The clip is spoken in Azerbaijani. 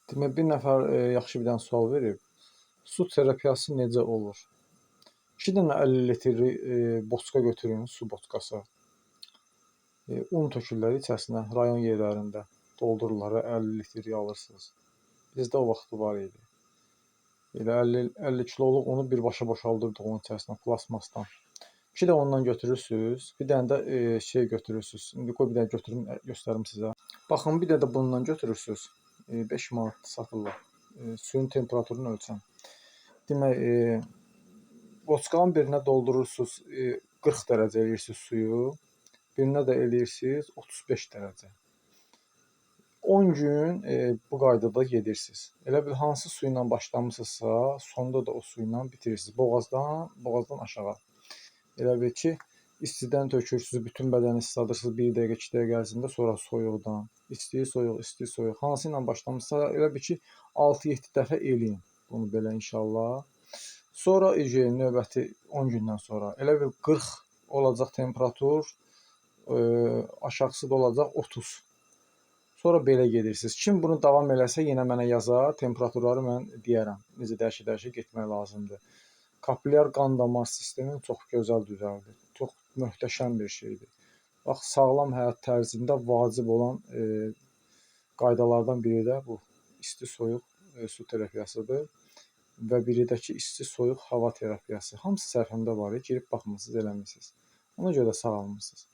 Demək, bir nəfər yaxşı bir dənə sual verib. Su terapiyası necə olur? 2 dənə 50 litrli boçka götürün, su boçkası. Un tökürlər içərisinə, rayon yerlərində doldururlar, 50 litri alırsınız. Bizdə o vaxt var idi. Elə 50 kiloluq unu birbaşa boşaldırdıq onun içərisinə plastmasdan. 2 də ondan götürürsünüz. Bir dənə də şey götürürsünüz. İndi qoy bir dənə götürüm, göstərim sizə. Baxın, bir də bundan götürürsünüz. 5 manat satırlar. Suyun temperaturunu ölçən. Demək, boçkanın birinə doldurursunuz, 40 dərəcə eləyirsiniz suyu. Birinə də eləyirsiniz 35 dərəcə. 10 gün bu qaydada gedirsiniz. Elə bil hansı su ilə başlamısınızsa, sonda da o su ilə bitirirsiniz. Boğazdan aşağı. Elə bil ki, istidən tökürsünüz, bütün bədəni isladırsınız 1 dəqiqə, 2 dəqiqə ərzində, sonra soyuqdan. İsti, soyuq, isti, soyuq. Hansı ilə başlamısınızsa, elə bil ki, 6-7 dəfə eləyin bunu belə inşallah. Sonra növbəti 10 gündən sonra elə bil 40 olacaq temperatur, aşağısı da olacaq 30. Sonra belə gedirsiniz. Kim bunu davam eləsə, yenə mənə yazar, temperaturları mən deyərəm. Necə dəyişə-dəyişə getmək lazımdır. Kapilyar qan damar sistemini çox gözəl düzəldir. Çox möhtəşəm bir şeydir. Bax, sağlam həyat tərzində vacib olan qaydalardan biri də bu isti-soyuq su terapiyasıdır. Və biri də ki, isti-soyuq hava terapiyası. Hamısı səhifəmdə var, girib baxmısınız, eləmisiniz. Ona görə də sağalmısınız.